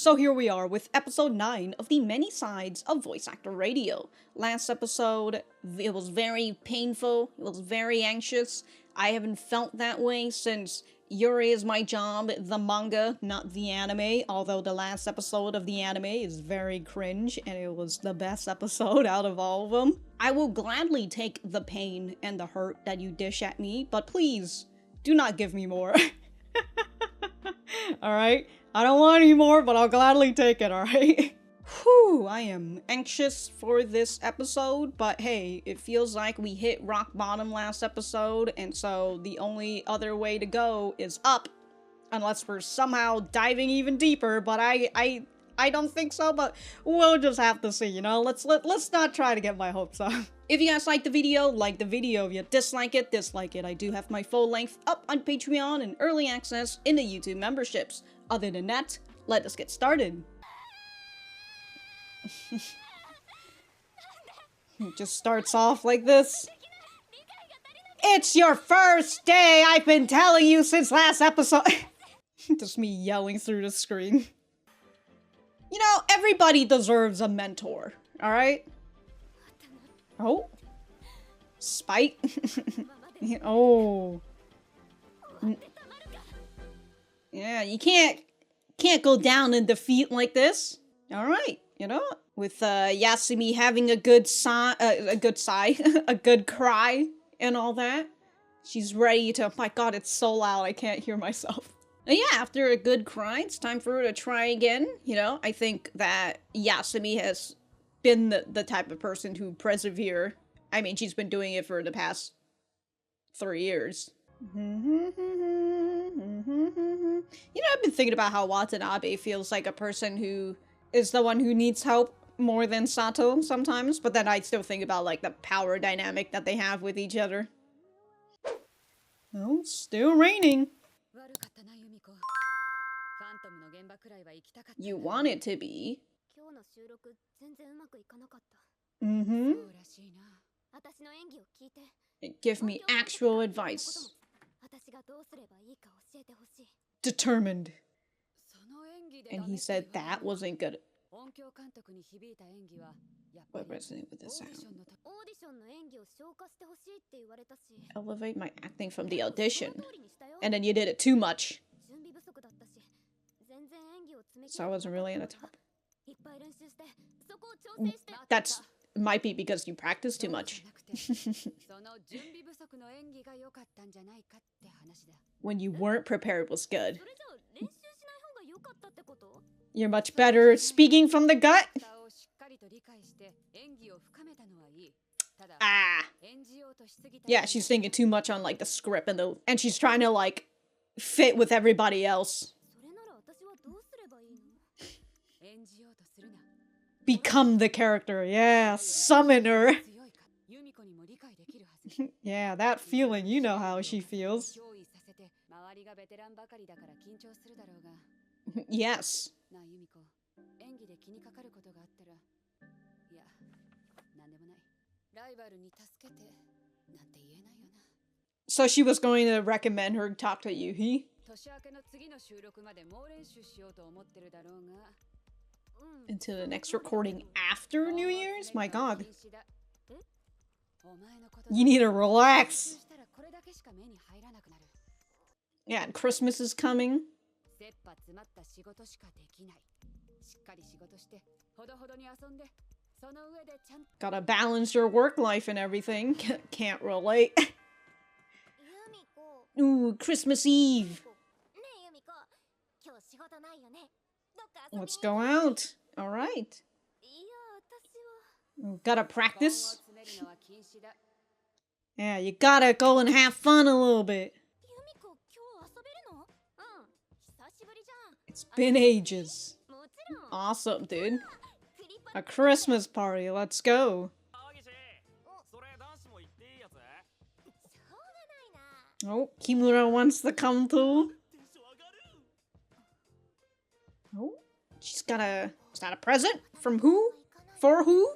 So here we are with episode 9 of the many sides of voice actor radio. Last episode, it was very painful, it was very anxious. I haven't felt that way since Yuri is my job, the manga, not the anime, although the last episode of the anime is very cringe and it was the best episode out of all of them. I will gladly take the pain and the hurt that you dish at me, but please, do not give me more. Alright? I don't want any more, but I'll gladly take it, alright? Whew, I am anxious for this episode, but hey, it feels like we hit rock bottom last episode, and so the only other way to go is up. Unless we're somehow diving even deeper, but I don't think so, but we'll just have to see, you know? Let's not try to get my hopes up. If you guys like the video, like the video. If you dislike it, dislike it. I do have my full length up on Patreon and early access in the YouTube memberships. Other than that, let us get started. It just starts off like this. It's your first day! I've been telling you since last episode! Just me yelling through the screen. You know, everybody deserves a mentor, alright? Oh. Spite. Oh. Yeah, you can't go down in defeat like this. Alright, you know? With Yasumi having a good sigh, a good cry and all that. She's ready to, oh my god, it's so loud, I can't hear myself. And yeah, after a good cry, it's time for her to try again, you know? I think that Yasumi has been the type of person to persevere. I mean, she's been doing it for the past 3 years. You know, I've been thinking about how Watanabe feels like a person who is the one who needs help more than Sato sometimes, but then I still think about, like, the power dynamic that they have with each other. Oh, still raining. You want it to be. Give me actual advice. Determined. And he said that wasn't good. What resonated with this sound? Elevate my acting from the audition. And then you did it too much. So I wasn't really in the top. That's might be because you practice too much. When you weren't prepared was good. You're much better speaking from the gut? Ah. Yeah, she's thinking too much on, like, the script and she's trying to, like, fit with everybody else. Become the character, yeah, summon her. Yeah, that feeling, you know how she feels. Yes. So she was going to recommend her talk to Yuhi? Until the next recording after New Year's? My god. You need to relax. Yeah, and Christmas is coming. Gotta balance your work life and everything. Can't relate. Ooh, Christmas Eve. Let's go out. Alright. Gotta practice. Yeah, you gotta go and have fun a little bit. It's been ages. Awesome, dude. A Christmas party, let's go. Oh, Kimura wants to come too. Oh, she's got a... Is that a present? From who? For who?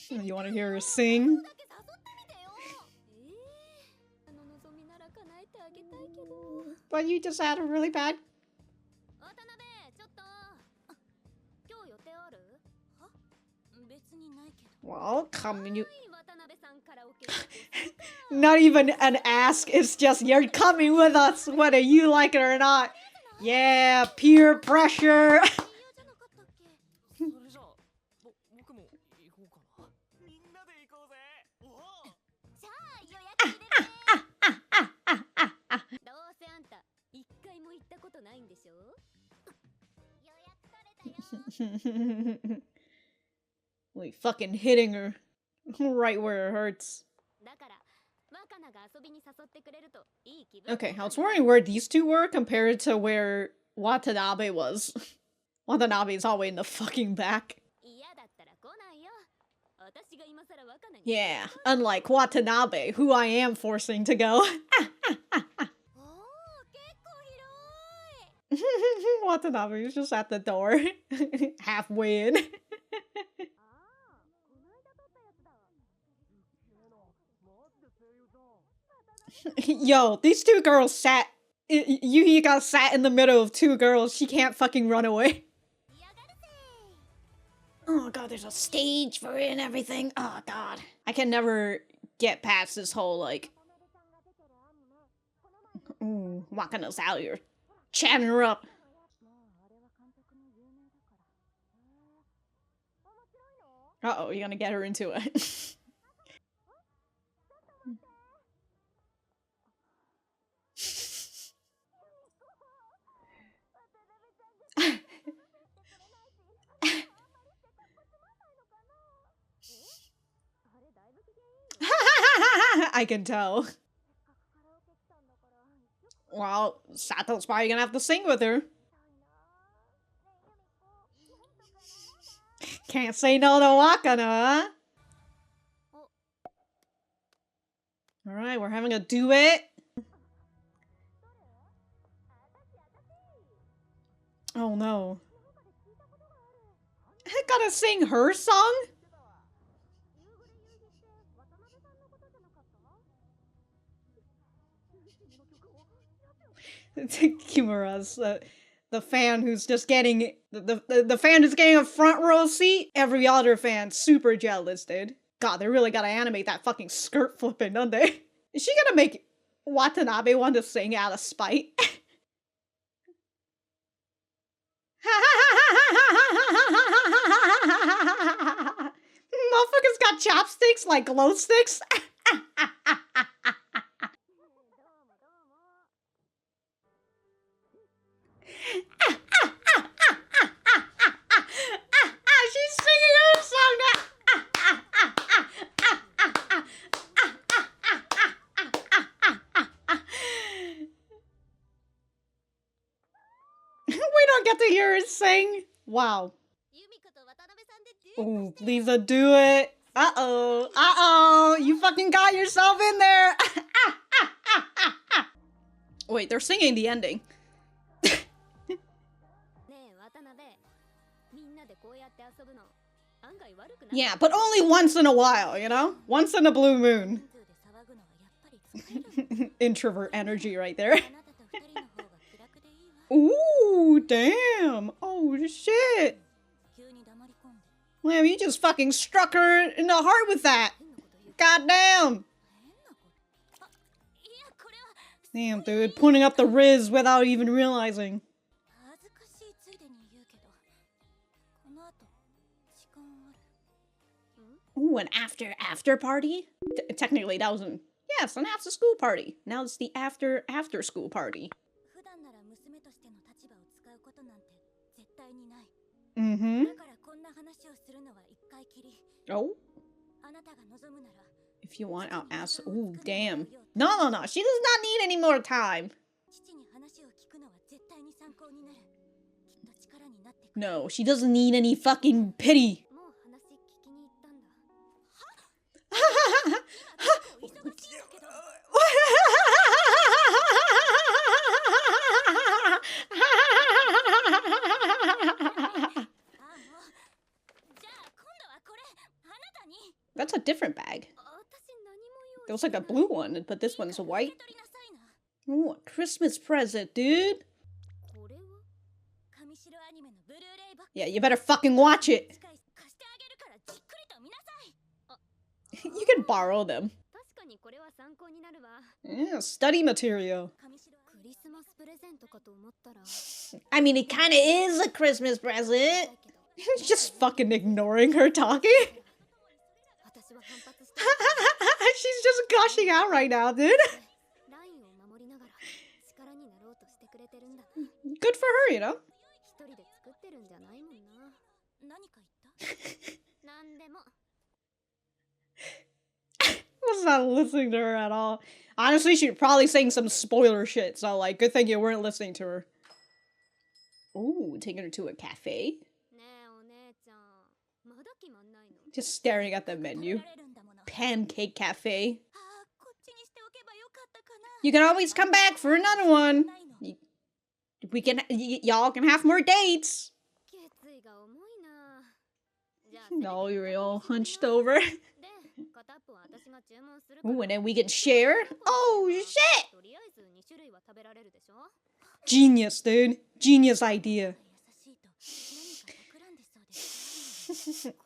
You want to hear her sing? But you just had a really bad... Well, come you... Not even an ask, it's just you're coming with us whether you like it or not. Yeah, peer pressure. Like fucking hitting her right where it hurts. Okay, I was wondering where these two were compared to where Watanabe was. Watanabe is always in the fucking back. Yeah, unlike Watanabe, who I am forcing to go. Watanabe is just at the door, halfway in. Yo, these two girls sat... Yuhi got sat in the middle of two girls. She can't fucking run away. Oh god, there's a stage for it and everything. Oh god. I can never get past this whole, like... Ooh, walking us out here. Chatting her up. Uh-oh, you're gonna get her into it. I can tell. Well, Sato's probably gonna have to sing with her. Can't say no to Wakana, huh? Alright, we're having a duet. Oh no. I gotta sing her song? Kimura's the fan who's just getting the fan who's getting a front row seat. Every other fan super jealous, dude. God, they really gotta animate that fucking skirt flipping, don't they? Is she gonna make Watanabe want to sing out of spite? Motherfuckers got chopsticks like glow sticks. She's singing her song now. We don't get to hear her sing. Wow. Oh, Lisa, do it. Uh-oh. Uh-oh. You fucking got yourself in there. Wait, they're singing the ending. Yeah, but only once in a while, you know? Once in a blue moon. Introvert energy right there. Ooh, damn. Oh, shit. Damn, you just fucking struck her in the heart with that. Goddamn. Damn, dude. Putting up the Riz without even realizing. Ooh, an after party? Technically, that was an... Yes, an after school party. Now it's the after school party. Mm-hmm. Oh? If you want, I'll ask... Ooh, damn. No. She does not need any more time. No, she doesn't need any fucking pity. That's a different bag. There was like a blue one, but this one's a white. Ooh, a Christmas present, dude. Yeah, you better fucking watch it. You can borrow them. Yeah, study material. I mean, it kinda is a Christmas present. Just fucking ignoring her talking. She's just gushing out right now, dude. Good for her, you know? I was not listening to her at all. Honestly, she's probably saying some spoiler shit, so like, good thing you weren't listening to her. Ooh, taking her to a cafe. Just staring at the menu. Pancake cafe. You can always come back for another one. Y'all can have more dates. No, you're all hunched over. Ooh, and then we can share. Oh, shit! Genius, dude. Genius idea.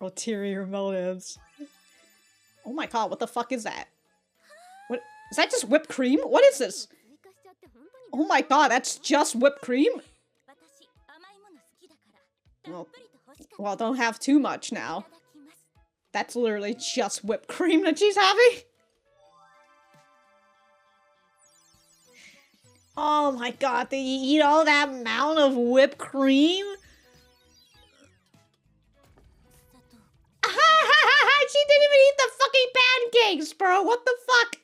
Ulterior motives. Oh my god, what the fuck is that? What? Is that just whipped cream? What is this? Oh my god, that's just whipped cream? Well, don't have too much now. That's literally just whipped cream that she's having. Oh my god, did you eat all that amount of whipped cream? She didn't even eat the fucking pancakes, bro. What the fuck?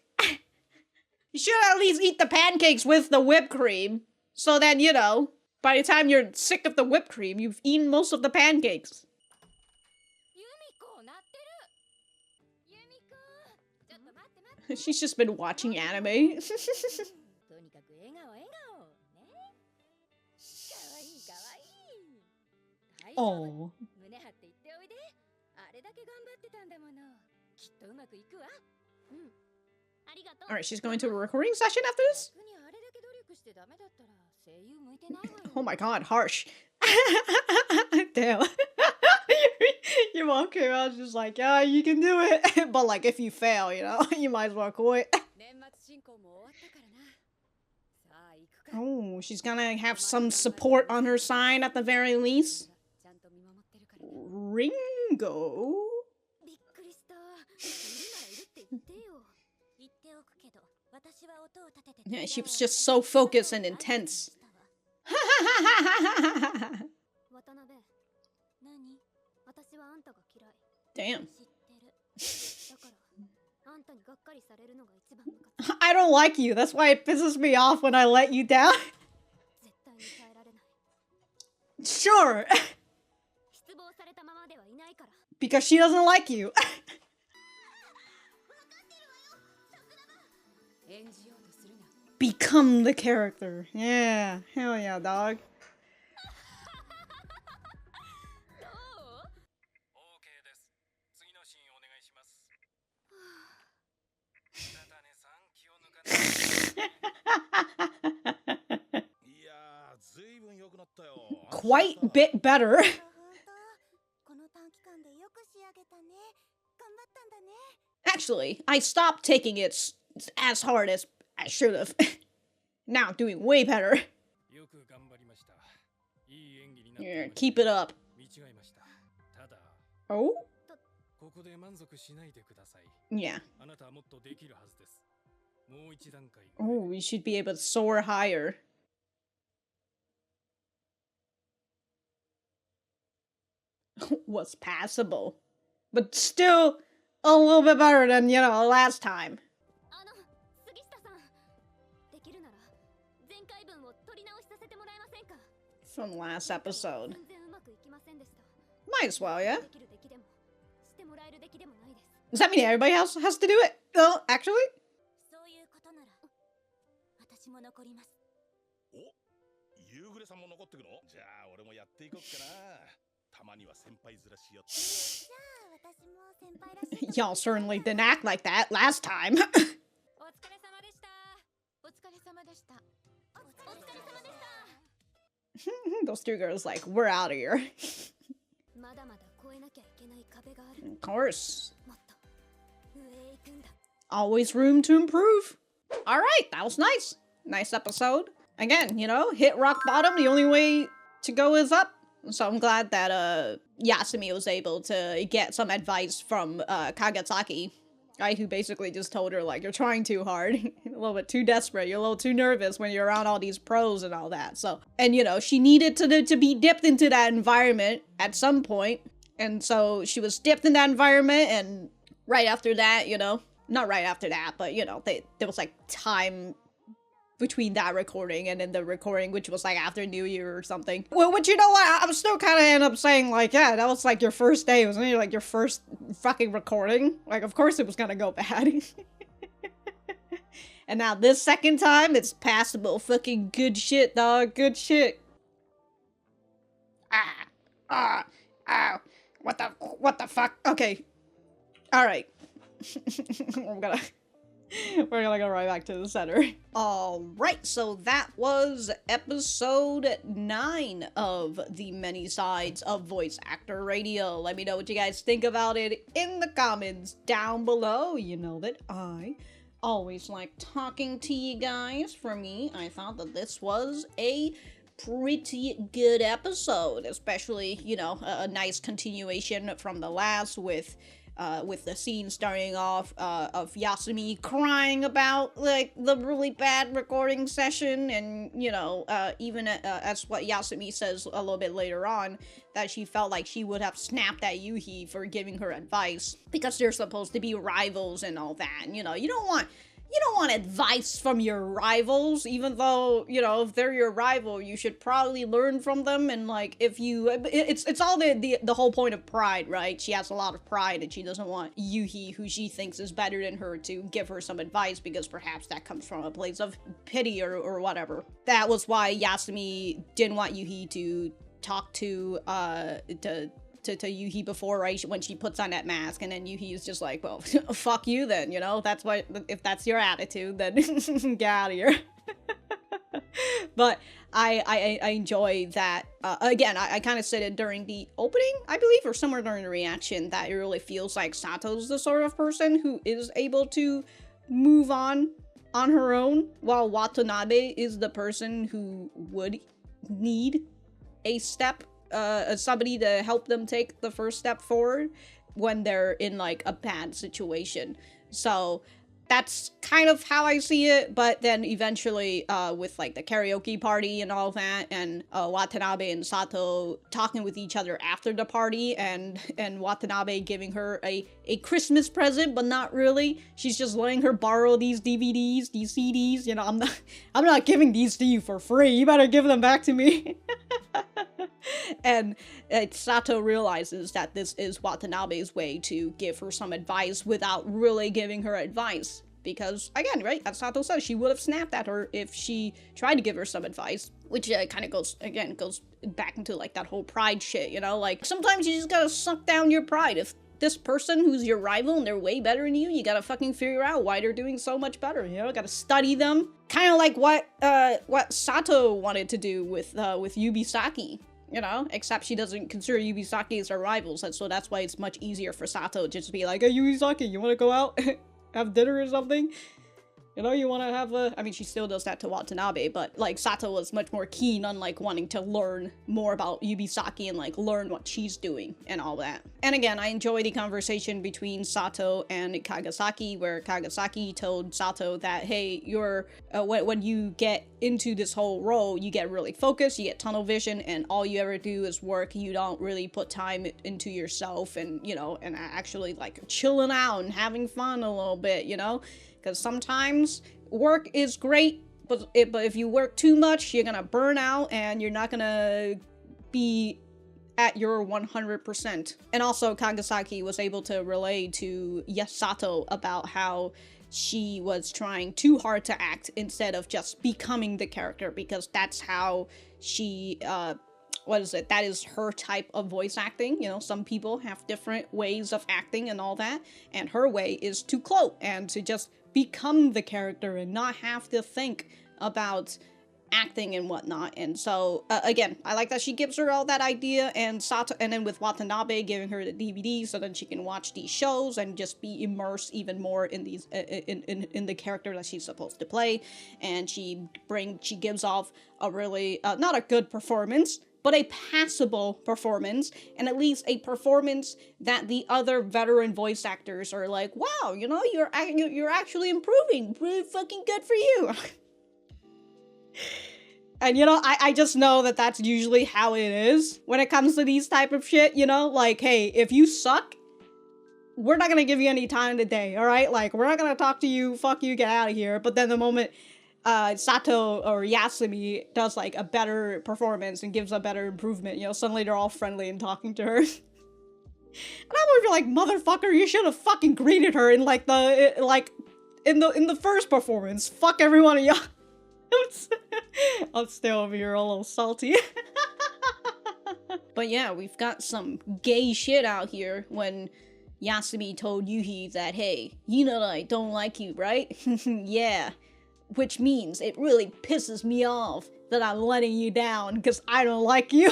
You should at least eat the pancakes with the whipped cream. So then, you know, by the time you're sick of the whipped cream, you've eaten most of the pancakes. She's just been watching anime. Oh. Alright, she's going to a recording session after this? Oh my god, harsh. Damn. Your mom came out and was just like, yeah, you can do it. But like, if you fail, you know, you might as well quit. Oh, she's gonna have some support on her side at the very least. Ringo? Yeah, she was just so focused and intense. Damn. I don't like you. That's why it pisses me off when I let you down. Sure. Because she doesn't like you. Become the character. Yeah. Hell yeah, dog. Quite bit better. Actually, I stopped taking it as hard as I should have. Now I'm doing way better. Yeah, keep it up. Oh? Yeah. Oh, we should be able to soar higher. Was passable. But still a little bit better than, you know, last time. From last episode. Might as well, yeah? Does that mean everybody else has to do it? Oh, actually? Y'all certainly didn't act like that last time. Those two girls like, we're out of here. Of course. Always room to improve. Alright, that was nice. Nice episode. Again, you know, hit rock bottom. The only way to go is up. So I'm glad that Yasumi was able to get some advice from Kagasaki. Right, who basically just told her, like, you're trying too hard. A little bit too desperate. You're a little too nervous when you're around all these pros and all that. So, and you know, she needed to be dipped into that environment at some point. And so she was dipped in that environment, and right after that, you know, not right after that, but you know, there was like time between that recording and then the recording, which was like after New Year or something. Well, but you know what? I'm still kind of end up saying like, yeah, that was like your first day. Wasn't it like your first fucking recording? Like, of course it was gonna go bad. And now this second time, it's passable. Fucking good shit, dog. Good shit. What the fuck? Okay. Alright. We're gonna go right back to the center. Alright, so that was episode 9 of the Many Sides of Voice Actor Radio. Let me know what you guys think about it in the comments down below. You know that I always like talking to you guys. For me, I thought that this was a pretty good episode, especially, you know, a nice continuation from the last with the scene starting off of Yasumi crying about like the really bad recording session, and you know, even as what Yasumi says a little bit later on, that she felt like she would have snapped at Yuhi for giving her advice because they're supposed to be rivals and all that. And, you know, you don't want advice from your rivals, even though, you know, if they're your rival, you should probably learn from them. And like, if you, it's all the whole point of pride, right? She has a lot of pride and she doesn't want Yuhi, who she thinks is better than her, to give her some advice because perhaps that comes from a place of pity or whatever. That was why Yasumi didn't want Yuhi to talk to Yuhi before, right? When she puts on that mask, and then Yuhi is just like, well, fuck you then, you know? That's what, if that's your attitude, then get out of here. But I enjoy that. Again, I kind of said it during the opening, I believe, or somewhere during the reaction, that it really feels like Sato's the sort of person who is able to move on her own, while Watanabe is the person who would need a step, somebody to help them take the first step forward when they're in like a bad situation. So that's kind of how I see it. But then eventually with like the karaoke party and all that, and Watanabe and Sato talking with each other after the party, and Watanabe giving her a Christmas present, but not really. She's just letting her borrow these DVDs, these CDs. You know, I'm not giving these to you for free. You better give them back to me. And Sato realizes that this is Watanabe's way to give her some advice without really giving her advice. Because, again, right, as Sato says, she would have snapped at her if she tried to give her some advice. Which kind of goes back into, like, that whole pride shit, you know? Like, sometimes you just gotta suck down your pride. If this person who's your rival and they're way better than you, you gotta fucking figure out why they're doing so much better, you know? Gotta study them. Kind of like what Sato wanted to do with Yubisaki. You know, except she doesn't consider Yubisaki as her rivals, and so that's why it's much easier for Sato just to be like, hey, Yubisaki, you wanna go out? Have dinner or something? You know, you wanna have a... I mean, she still does that to Watanabe, but, like, Sato was much more keen on, like, wanting to learn more about Yubisaki and, like, learn what she's doing and all that. And again, I enjoy the conversation between Sato and Kagasaki, where Kagasaki told Sato that, hey, you're... when you get into this whole role, you get really focused, you get tunnel vision, and all you ever do is work. You don't really put time into yourself and, you know, and actually, like, chilling out and having fun a little bit, you know? Because sometimes work is great, but if you work too much, you're gonna burn out and you're not gonna be at your 100%. And also, Kagasaki was able to relay to Sato about how she was trying too hard to act instead of just becoming the character, because that's how she, that is her type of voice acting. You know, some people have different ways of acting and all that, and her way is to cloak and to just become the character and not have to think about acting and whatnot. And so again, I like that she gives her all that idea, and Sato, and then with Watanabe giving her the DVD so then she can watch these shows and just be immersed even more in these in the character that she's supposed to play. And she gives off a really not a good performance, but a passable performance, and at least a performance that the other veteran voice actors are like, wow, you know, you're actually improving, really fucking good for you. And, you know, I just know that that's usually how it is when it comes to these type of shit, you know? Like, hey, if you suck, we're not gonna give you any time today, alright? Like, we're not gonna talk to you, fuck you, get out of here. But then the moment Sato or Yasumi does, like, a better performance and gives a better improvement, you know, suddenly they're all friendly and talking to her. And I'm over like, motherfucker, you should have fucking greeted her in, like, in the first performance. Fuck every one of y'all. I'm still over here a little salty. But yeah, we've got some gay shit out here when Yasumi told Yuhi that, hey, you know that I don't like you, right? Yeah. Which means it really pisses me off that I'm letting you down because I don't like you.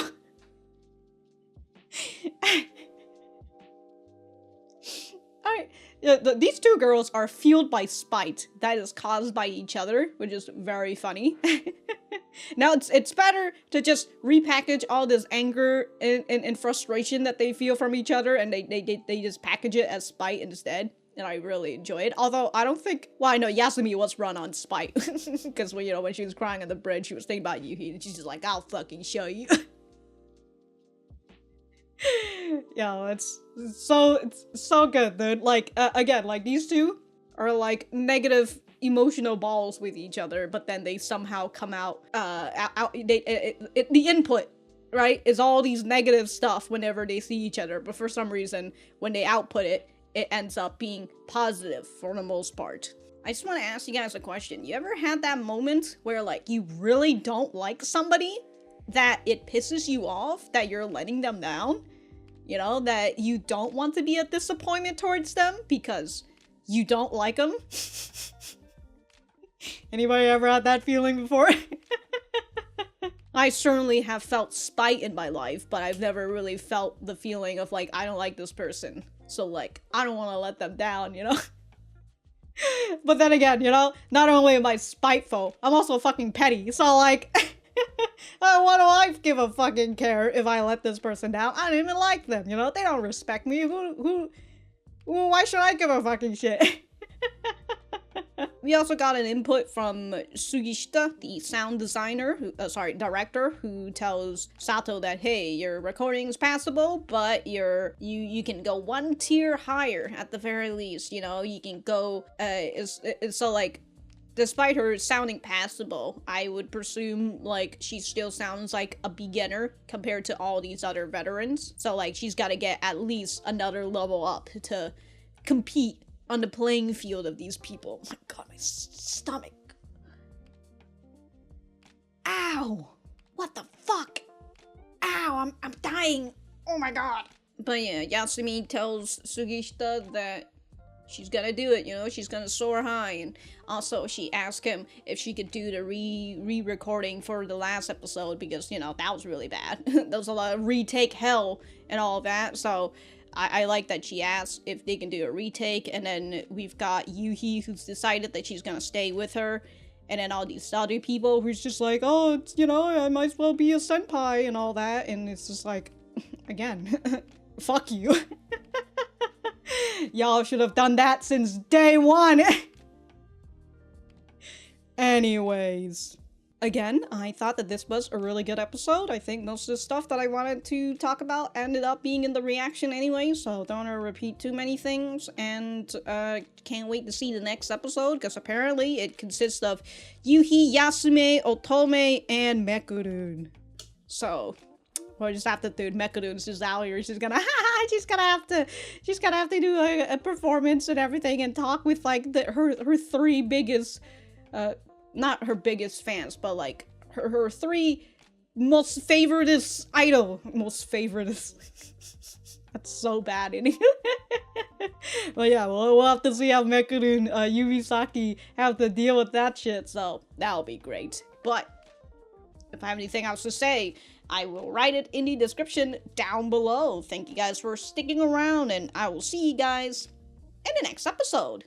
Alright. Yeah, these two girls are fueled by spite that is caused by each other, which is very funny. Now, it's better to just repackage all this anger and frustration that they feel from each other, and they just package it as spite instead. And I really enjoy it. Although, I don't think... Well, I know Yasumi was run on spite. Because, you know, when she was crying on the bridge, she was thinking about Yuhi, and she's just like, I'll fucking show you. Yeah, it's so good, dude. Like, again, like, these two are, like, negative emotional balls with each other, but then they somehow come out, the input, right, is all these negative stuff whenever they see each other, but for some reason, when they output it, it ends up being positive for the most part. I just want to ask you guys a question. You ever had that moment where, like, you really don't like somebody, that it pisses you off that you're letting them down? You know, that you don't want to be a disappointment towards them because you don't like them? Anybody ever had that feeling before? I certainly have felt spite in my life, but I've never really felt the feeling of, like, I don't like this person, so, like, I don't want to let them down, you know? But then again, you know, not only am I spiteful, I'm also fucking petty, so, like... What do I give a fucking care if I let this person down? I don't even like them, you know? They don't respect me. Why should I give a fucking shit? We also got an input from Sugishita, the sound designer, director, who tells Sato that, hey, your recording's passable, but you can go one tier higher at the very least, you know? You can go, so, like, despite her sounding passable, I would presume, like, she still sounds like a beginner compared to all these other veterans. So, like, she's gotta get at least another level up to compete on the playing field of these people. Oh my god, my stomach. Ow! What the fuck? Ow, I'm dying. Oh my god. But yeah, Yasumi tells Sugishita that she's gonna do it, you know, she's gonna soar high. And also, she asked him if she could do the re-recording for the last episode because, you know, that was really bad. There was a lot of retake hell and all of that, so I like that she asked if they can do a retake. And then we've got Yuhi, who's decided that she's gonna stay with her, and then all these other people who's just like, oh, it's, you know, I might as well be a senpai and all that, and it's just like, again, fuck you. Y'all should have done that since day one. Anyways. Again, I thought that this was a really good episode. I think most of the stuff that I wanted to talk about ended up being in the reaction anyway, so don't want to repeat too many things, and can't wait to see the next episode, because apparently it consists of Yuhi, Yasume, Otome, and Mekurun. So, we'll just have to do Mekurun's just out here. She's gonna have to do a performance and everything and talk with, like, her three biggest, not her biggest fans, but, like, her three most favoritist idol. Most favoritist. That's so bad. But yeah, we'll have to see how Mekuru and Yubisaki have to deal with that shit, so that'll be great. But if I have anything else to say, I will write it in the description down below. Thank you guys for sticking around, and I will see you guys in the next episode.